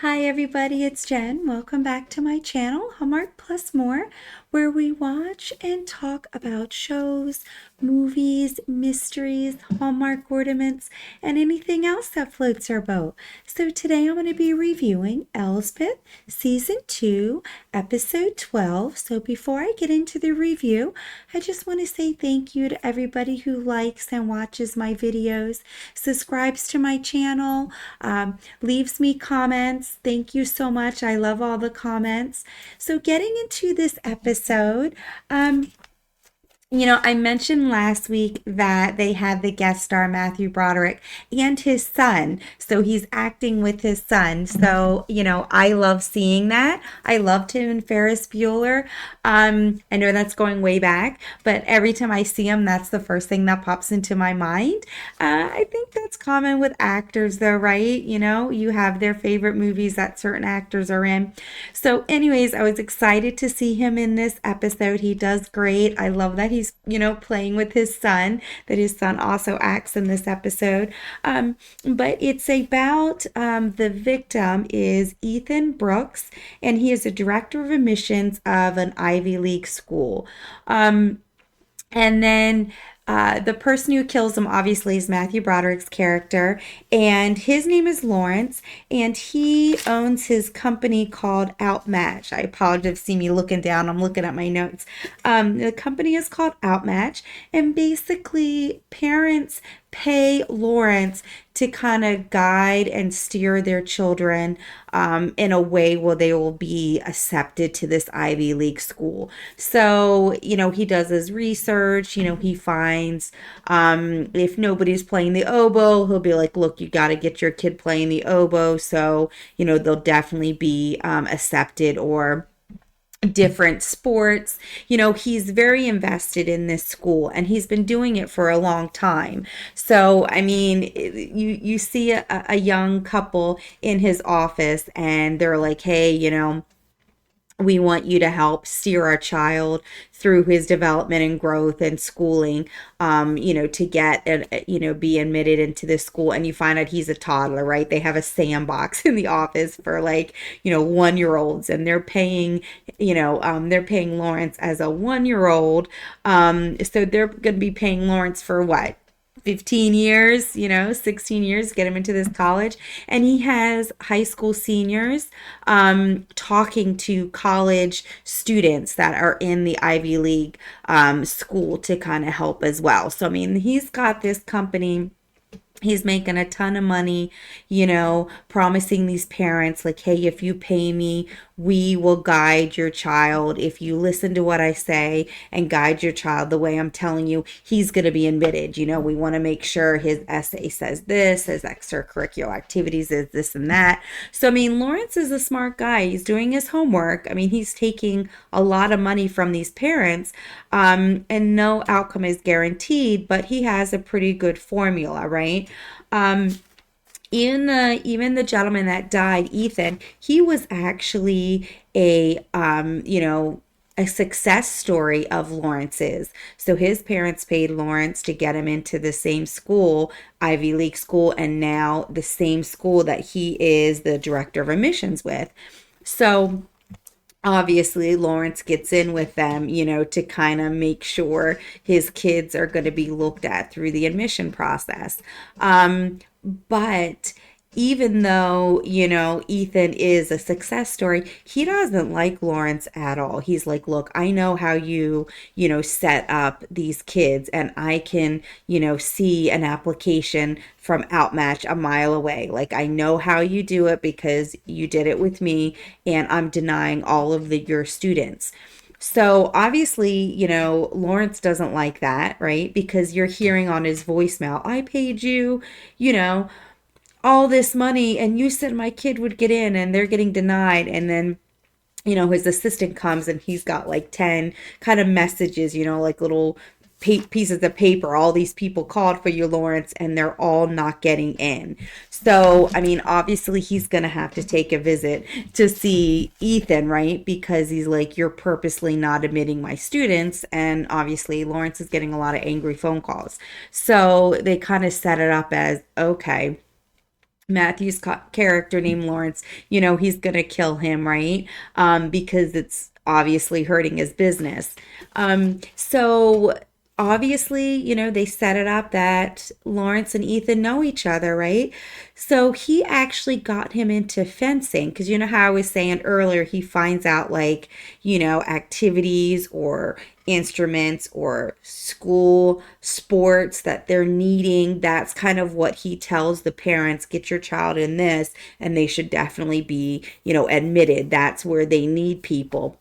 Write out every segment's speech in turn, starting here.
Hi everybody, it's Jen. Welcome back to my channel, Hallmark Plus More, where we watch and talk about shows, movies, mysteries, Hallmark ornaments, and anything else that floats our boat. So today I'm going to be reviewing Elsbeth, Season 2, Episode 12. So before I get into the review, I just want to say thank you to everybody who likes and watches my videos, subscribes to my channel, leaves me comments. Thank you so much. I love all the comments. So, getting into this episode, I mentioned last week that they had the guest star Matthew Broderick and his son. So he's acting with his son. So, I love seeing that. I loved him in Ferris Bueller. I know that's going way back, but every time I see him, that's the first thing that pops into my mind. I think that's common with actors, though, right? You have their favorite movies that certain actors are in. So, anyways, I was excited to see him in this episode. He does great. I love that he's, playing with his son, that his son also acts in this episode. But it's about the victim is Ethan Brooks, and he is a director of admissions of an Ivy League school. And then the person who kills him obviously is Matthew Broderick's character, and his name is Lawrence, and he owns his company called Outmatch. I apologize if you see me looking down. I'm looking at my notes. The company is called Outmatch, and basically parents pay Lawrence to kind of guide and steer their children in a way where they will be accepted to this Ivy League school. So, he does his research, he finds if nobody's playing the oboe, he'll be like, look, you got to get your kid playing the oboe. So, they'll definitely be accepted, or different sports. He's very invested in this school, and he's been doing it for a long time. So, I mean, you see a young couple in his office, and they're like, hey, we want you to help steer our child through his development and growth and schooling, to get and, be admitted into this school. And you find out he's a toddler, right? They have a sandbox in the office for 1-year olds, and they're paying Lawrence as a 1-year old. So they're going to be paying Lawrence for what? 15 years, 16 years, get him into this college. And he has high school seniors talking to college students that are in the Ivy League school to kind of help as well. So, I mean, he's got this company. He's making a ton of money, promising these parents, like, hey, if you pay me, we will guide your child. If you listen to what I say and guide your child the way I'm telling you, he's going to be admitted. We want to make sure his essay says this, his extracurricular activities is this and that. So, I mean, Lawrence is a smart guy. He's doing his homework. I mean, he's taking a lot of money from these parents, and no outcome is guaranteed, but he has a pretty good formula, right? Even the gentleman that died, Ethan, he was actually a success story of Lawrence's. So his parents paid Lawrence to get him into the same school, Ivy League school, and now the same school that he is the director of admissions with. So obviously Lawrence gets in with them, to kind of make sure his kids are going to be looked at through the admission process. But even though, Ethan is a success story, he doesn't like Lawrence at all. He's like, look, I know how set up these kids, and I can, see an application from Outmatch a mile away. Like, I know how you do it because you did it with me, and I'm denying all of your students. So obviously, Lawrence doesn't like that, right? Because you're hearing on his voicemail, I paid you, all this money, and you said my kid would get in, and they're getting denied. And then, his assistant comes, and he's got like 10 kind of messages, like little pieces of paper. All these people called for you, Lawrence, and they're all not getting in. So, I mean, obviously he's going to have to take a visit to see Ethan, right? Because he's like, you're purposely not admitting my students. And obviously Lawrence is getting a lot of angry phone calls. So they kind of set it up as, okay, Matthew's character named Lawrence, he's gonna kill him, right? Because it's obviously hurting his business. So obviously, they set it up that Lawrence and Ethan know each other, right? So he actually got him into fencing because you know how I was saying earlier, he finds out like, activities or instruments or school sports that they're needing. That's kind of what he tells the parents, get your child in this, and they should definitely be, admitted. That's where they need people.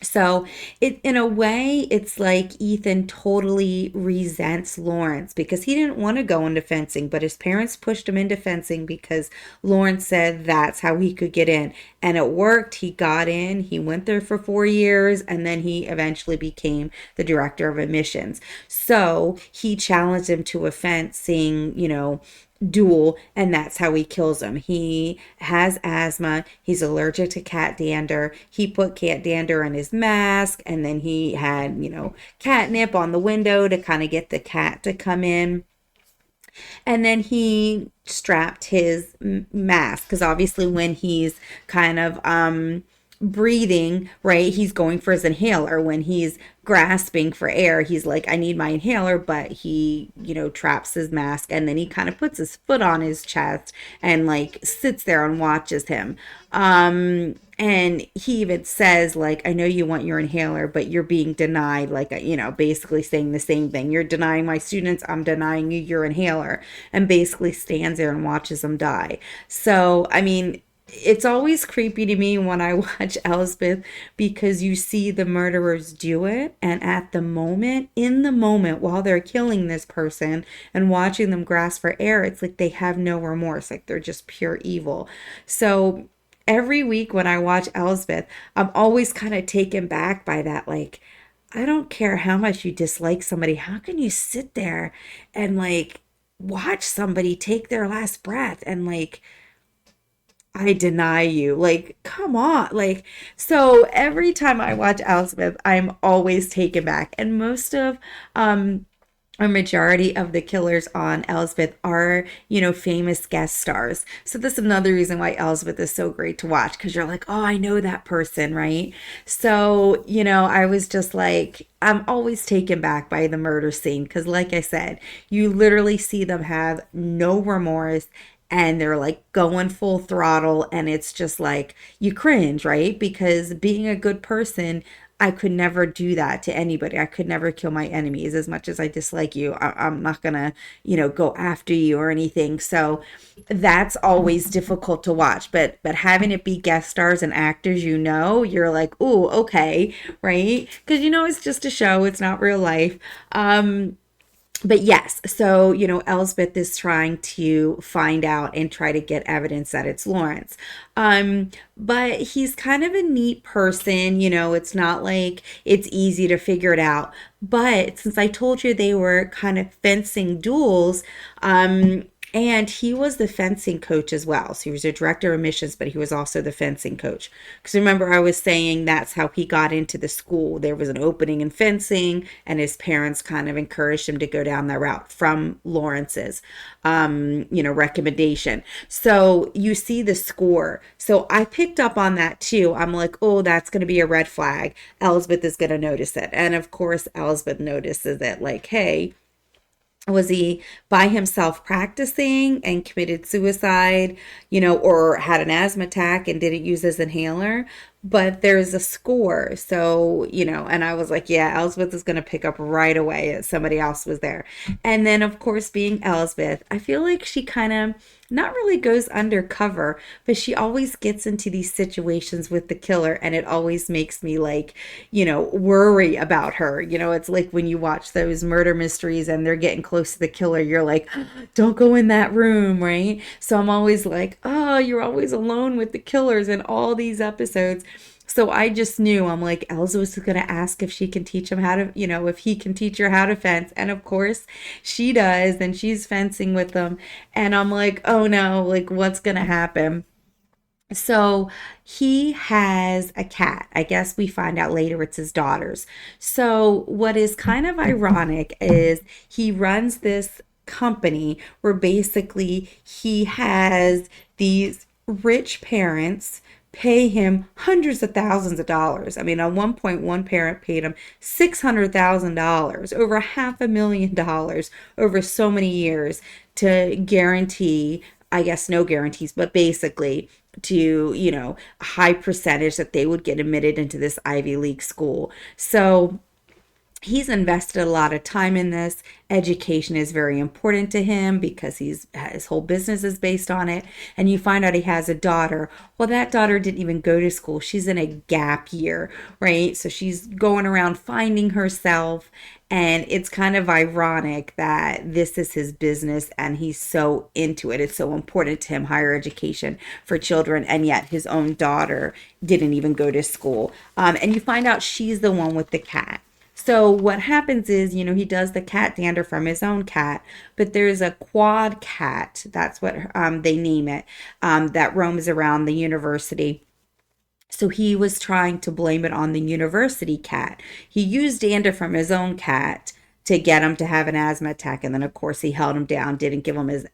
So it in a way it's like Ethan totally resents Lawrence because he didn't want to go into fencing, but his parents pushed him into fencing because Lawrence said that's how he could get in. And it worked. He got in. He went there for 4 years and then he eventually became the director of admissions. So he challenged him to a fencing, duel, and that's how he kills him. He has asthma, he's allergic to cat dander. He put cat dander in his mask, and then he had, catnip on the window to kind of get the cat to come in. And then he strapped his mask because obviously when he's kind of breathing, right, he's going for his inhaler. When he's grasping for air, he's like, I need my inhaler, but he, traps his mask, and then he kind of puts his foot on his chest and like sits there and watches him. And he even says, like, I know you want your inhaler, but you're being denied, like, basically saying the same thing. You're denying my students, I'm denying you your inhaler, and basically stands there and watches them die. So, I mean, it's always creepy to me when I watch Elsbeth because you see the murderers do it, and at the moment, in the moment, while they're killing this person and watching them grasp for air, it's like they have no remorse, like they're just pure evil. So every week when I watch Elsbeth, I'm always kind of taken back by that. Like, I don't care how much you dislike somebody, how can you sit there and like watch somebody take their last breath and like, I deny you. Like, come on. Like, so every time I watch Elsbeth, I'm always taken back. And most of a majority of the killers on Elsbeth are, famous guest stars. So that's another reason why Elsbeth is so great to watch because you're like, oh, I know that person, right? So, I was just like, I'm always taken back by the murder scene because, like I said, you literally see them have no remorse and they're like going full throttle, and it's just like you cringe, right? Because being a good person, I could never do that to anybody. I could never kill my enemies as much as I dislike you. I'm not gonna, go after you or anything. So that's always difficult to watch. But having it be guest stars and actors, you're like, oh, okay, right? Because it's just a show. It's not real life. But yes, so, Elsbeth is trying to find out and try to get evidence that it's Lawrence. But he's kind of a neat person, it's not like it's easy to figure it out. But since I told you they were kind of fencing duels, and he was the fencing coach as well. So he was a director of admissions, but he was also the fencing coach. Because remember, I was saying that's how he got into the school. There was an opening in fencing, and his parents kind of encouraged him to go down that route from Lawrence's, recommendation. So you see the score. So I picked up on that too. I'm like, oh, that's going to be a red flag. Elsbeth is going to notice it. And of course, Elsbeth notices it like, hey, was he by himself practicing and committed suicide, or had an asthma attack and didn't use his inhaler? But there's a score. So, and I was like, yeah, Elsbeth is going to pick up right away that somebody else was there. And then, of course, being Elsbeth, I feel like she kind of not really goes undercover, but she always gets into these situations with the killer, and it always makes me like, worry about her. It's like when you watch those murder mysteries and they're getting close to the killer, you're like, don't go in that room, right? So I'm always like, oh, you're always alone with the killers in all these episodes. So I just knew, I'm like, Elsa was going to ask if she can teach him how to, if he can teach her how to fence. And of course she does. And she's fencing with them. And I'm like, oh no, like what's going to happen? So he has a cat. I guess we find out later it's his daughter's. So what is kind of ironic is he runs this company where basically he has these rich parents pay him hundreds of thousands of dollars. I mean, at one point, one parent paid him $600,000, over $500,000 over so many years to guarantee, I guess no guarantees, but basically to, a high percentage that they would get admitted into this Ivy League school. So he's invested a lot of time in this. Education is very important to him because his whole business is based on it. And you find out he has a daughter. Well, that daughter didn't even go to school. She's in a gap year, right? So she's going around finding herself. And it's kind of ironic that this is his business and he's so into it. It's so important to him, higher education for children. And yet his own daughter didn't even go to school. And you find out she's the one with the cat. So what happens is, he does the cat dander from his own cat, but there's a quad cat, that's what they name it, that roams around the university. So he was trying to blame it on the university cat. He used dander from his own cat to get him to have an asthma attack, and then of course he held him down, didn't give him his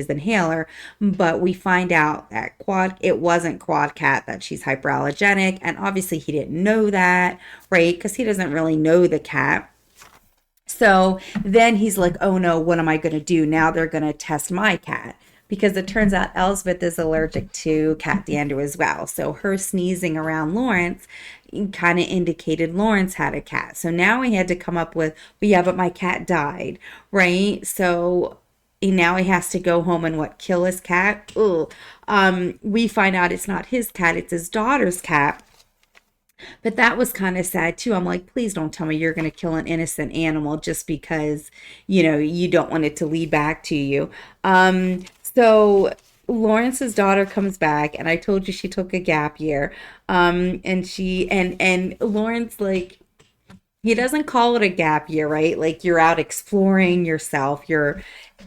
inhaler. But we find out that it wasn't quad cat, that she's hyperallergenic, and obviously he didn't know that, right? Because he doesn't really know the cat. So then he's like, oh no, what am I going to do? Now they're going to test my cat. Because it turns out Elsbeth is allergic to cat dander as well. So her sneezing around Lawrence kind of indicated Lawrence had a cat. So now he had to come up with, well, yeah, but my cat died, right? So now he has to go home and kill his cat. Ugh. We find out it's not his cat, it's his daughter's cat. But that was kind of sad too. I'm like, please don't tell me you're going to kill an innocent animal just because, you don't want it to lead back to you. So Lawrence's daughter comes back, and I told you she took a gap year. And Lawrence, like, he doesn't call it a gap year, right? Like, you're out exploring yourself.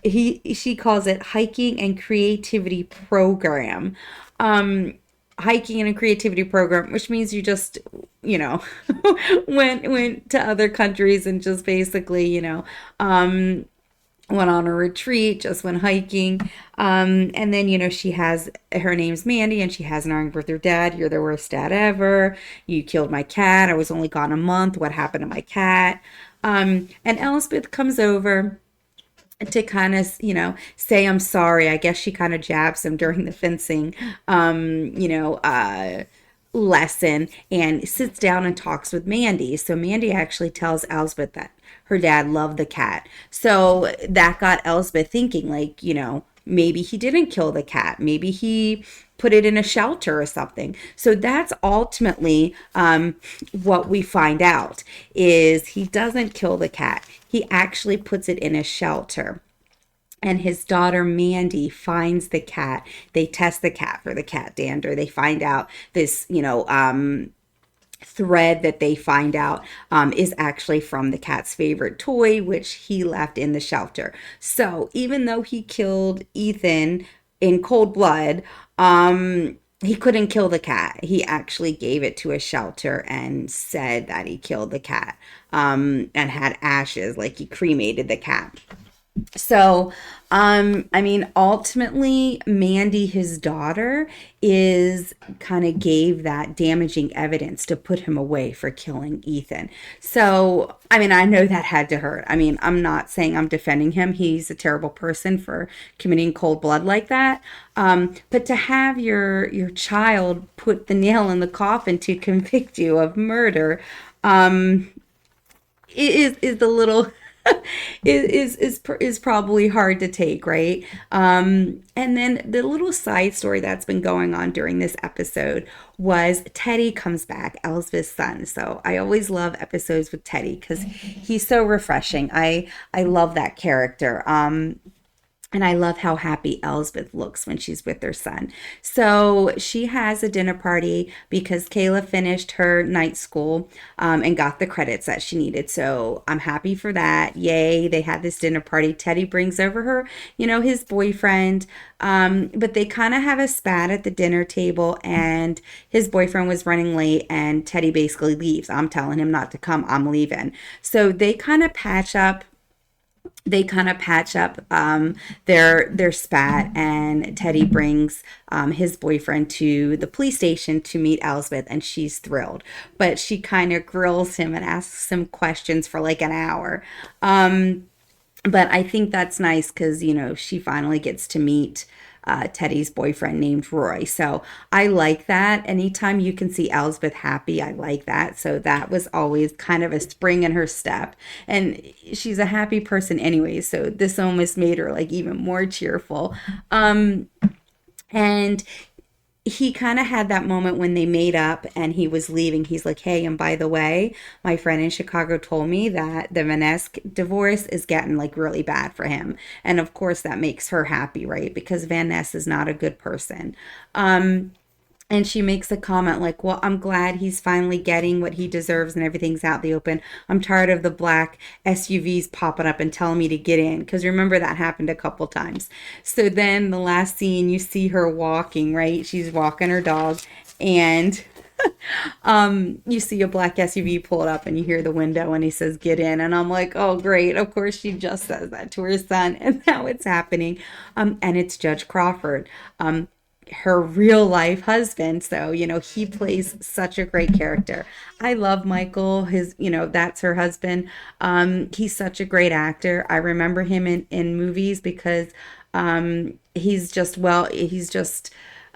She calls it hiking and creativity program. Hiking and a creativity program, which means you just, went to other countries and just basically, went on a retreat, just went hiking. And then, her name's Mandy, and she has an argument with her dad. You're the worst dad ever. You killed my cat. I was only gone a month. What happened to my cat? And Elsbeth comes over to kind of, say, I'm sorry. I guess she kind of jabs him during the fencing, lesson, and sits down and talks with Mandy. So Mandy actually tells Elsbeth that her dad loved the cat. So that got Elsbeth thinking, like, maybe he didn't kill the cat. Maybe he put it in a shelter or something. So that's ultimately what we find out is he doesn't kill the cat. He actually puts it in a shelter. And his daughter Mandy finds the cat. They test the cat for the cat dander. They find out this, thread that they find out is actually from the cat's favorite toy, which he left in the shelter. So even though he killed Ethan in cold blood, he couldn't kill the cat. He actually gave it to a shelter and said that he killed the cat, and had ashes, like he cremated the cat. So, ultimately, Mandy, his daughter, is kind of gave that damaging evidence to put him away for killing Ethan. So, I know that had to hurt. I'm not saying I'm defending him. He's a terrible person for committing cold blood like that. But to have your child put the nail in the coffin to convict you of murder, is a little is probably hard to take, right? And then the little side story that's been going on during this episode was Teddy comes back, Elsbeth's son. So I always love episodes with Teddy because he's so refreshing. I love that character. And I love how happy Elsbeth looks when she's with her son. So she has a dinner party because Kayla finished her night school, and got the credits that she needed. So I'm happy for that. Yay, they had this dinner party. Teddy brings over his boyfriend. But they kind of have a spat at the dinner table, and his boyfriend was running late, and Teddy basically leaves. I'm telling him not to come. I'm leaving. So they kind of patch up they kind of patch up their spat, and Teddy brings his boyfriend to the police station to meet Elsbeth, and she's thrilled. But she kind of grills him and asks him questions for like an hour. But I think that's nice because, she finally gets to meet Teddy's boyfriend named Roy. So I like that. Anytime you can see Elsbeth happy, I like that. So that was always kind of a spring in her step. And she's a happy person anyway. So this almost made her like even more cheerful. And he kind of had that moment when they made up and he was leaving. He's like, hey, and by the way, my friend in Chicago told me that the Vanesque divorce is getting like really bad for him. And of course, that makes her happy, right? Because Van Ness is not a good person. And she makes a comment like, well, I'm glad he's finally getting what he deserves and everything's out in the open. I'm tired of the black SUVs popping up and telling me to get in. Because remember, that happened a couple times. So then the last scene, you see her walking, right? She's walking her dog. And you see a black SUV pull it up and you hear the window and he says, get in. And I'm like, oh, great. Of course, she just says that to her son. And now it's happening. And it's Judge Crawford. Her real life husband. So, he plays such a great character. I love Michael. That's her husband. He's such a great actor. I remember him in movies because he's just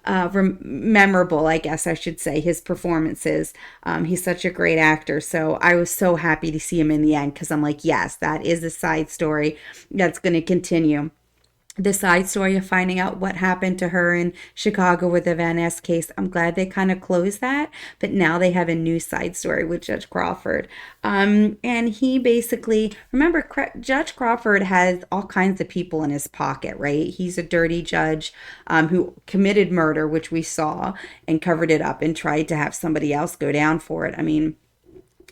memorable, I guess I should say, his performances. He's such a great actor. So I was so happy to see him in the end because I'm like, yes, that is a side story that's going to continue. The side story of finding out what happened to her in Chicago with the Van Ness case. I'm glad they kind of closed that, but now they have a new side story with Judge Crawford. And he basically, remember, Judge Crawford has all kinds of people in his pocket, right? He's a dirty judge who committed murder, which we saw, and covered it up and tried to have somebody else go down for it. I mean,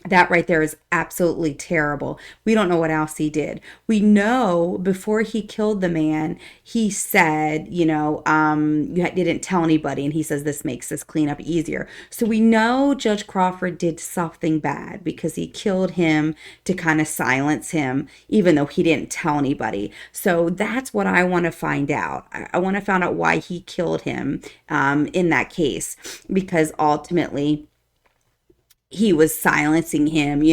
that right there is absolutely terrible. We don't know what else he did. We know before he killed the man, he said, you didn't tell anybody. And he says this makes this cleanup easier. So we know Judge Crawford did something bad because he killed him to kind of silence him, even though he didn't tell anybody. So that's what I want to find out. I want to find out why he killed him in that case, because ultimately, he was silencing him.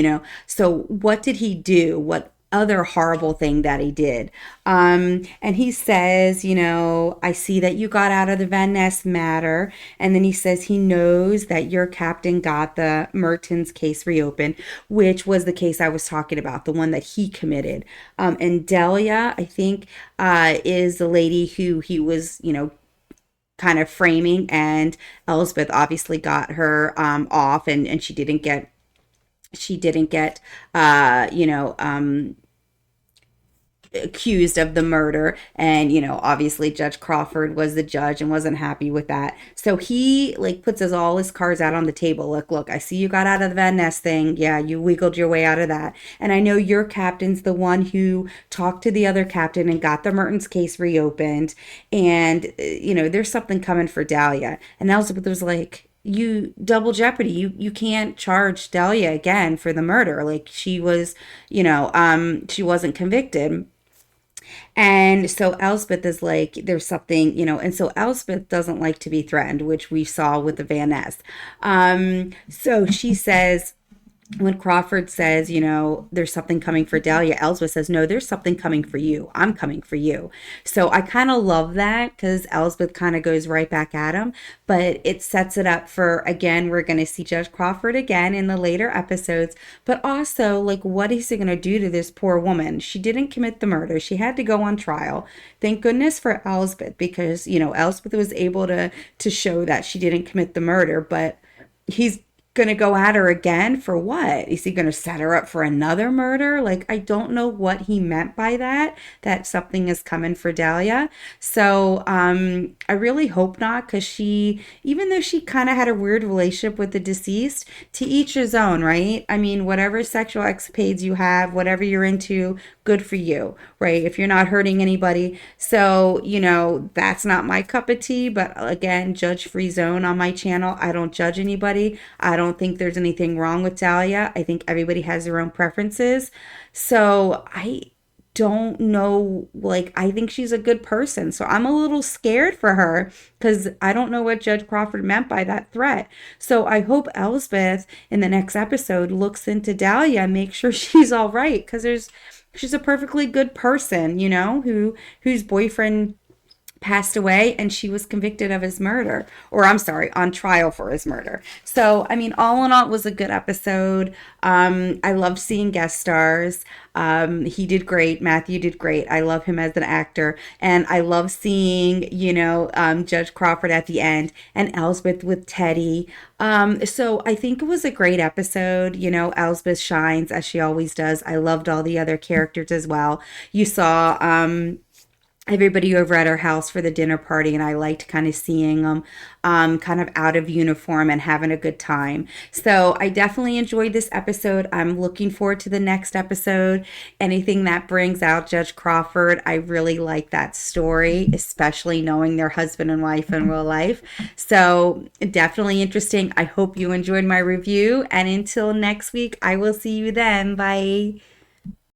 So what did he do? What other horrible thing that he did? And he says, I see that you got out of the Van Ness matter. And then he says he knows that your captain got the Mertens case reopened, which was the case I was talking about, the one that he committed. And Delia, I think, is the lady who he was, kind of framing, and Elsbeth obviously got her off, and she didn't get accused of the murder. And obviously Judge Crawford was the judge and wasn't happy with that, so he like puts all his cards out on the table. Look, I see you got out of the Van Ness thing. Yeah, you wiggled your way out of that, and I know your captain's the one who talked to the other captain and got the Mertens case reopened. And there's something coming for Dahlia. And Elizabeth was like, you double jeopardy. You can't charge Dahlia again for the murder. Like, she was, she wasn't convicted. And so Elspeth is like, there's something, and so Elspeth doesn't like to be threatened, which we saw with the Van Ness. So she says, when Crawford says, there's something coming for Dahlia, Elsbeth says, no, there's something coming for you. I'm coming for you. So I kind of love that because Elsbeth kind of goes right back at him, but it sets it up for, again, we're going to see Judge Crawford again in the later episodes, but also, like, what is he going to do to this poor woman? She didn't commit the murder. She had to go on trial. Thank goodness for Elsbeth because, Elsbeth was able to show that she didn't commit the murder, but he's going to go at her again for what? Is he going to set her up for another murder? Like, I don't know what he meant by that something is coming for Dahlia. So I really hope not, because even though she kind of had a weird relationship with the deceased, to each his own, right? I mean, whatever sexual escapades you have, whatever you're into, good for you, right? If you're not hurting anybody. So, that's not my cup of tea. But again, judge free zone on my channel. I don't judge anybody. I don't think there's anything wrong with Dahlia. I think everybody has their own preferences. So don't know, like, I think she's a good person. So I'm a little scared for her because I don't know what Judge Crawford meant by that threat. So I hope Elsbeth in the next episode looks into Dahlia and makes sure she's all right because she's a perfectly good person, whose boyfriend passed away and she was convicted of his murder, or I'm sorry, on trial for his murder. So I mean, all in all, it was a good episode. I loved seeing guest stars. He did great. Matthew did great. I love him as an actor, and I love seeing Judge Crawford at the end and Elsbeth with Teddy. So I think it was a great episode. Elsbeth shines as she always does. I loved all the other characters as well. You saw everybody over at our house for the dinner party, and I liked kind of seeing them kind of out of uniform and having a good time. So I definitely enjoyed this episode. I'm looking forward to the next episode. Anything that brings out Judge Crawford, I really like that story, especially knowing their husband and wife in real life. So definitely interesting. I hope you enjoyed my review, and until next week, I will see you then. Bye.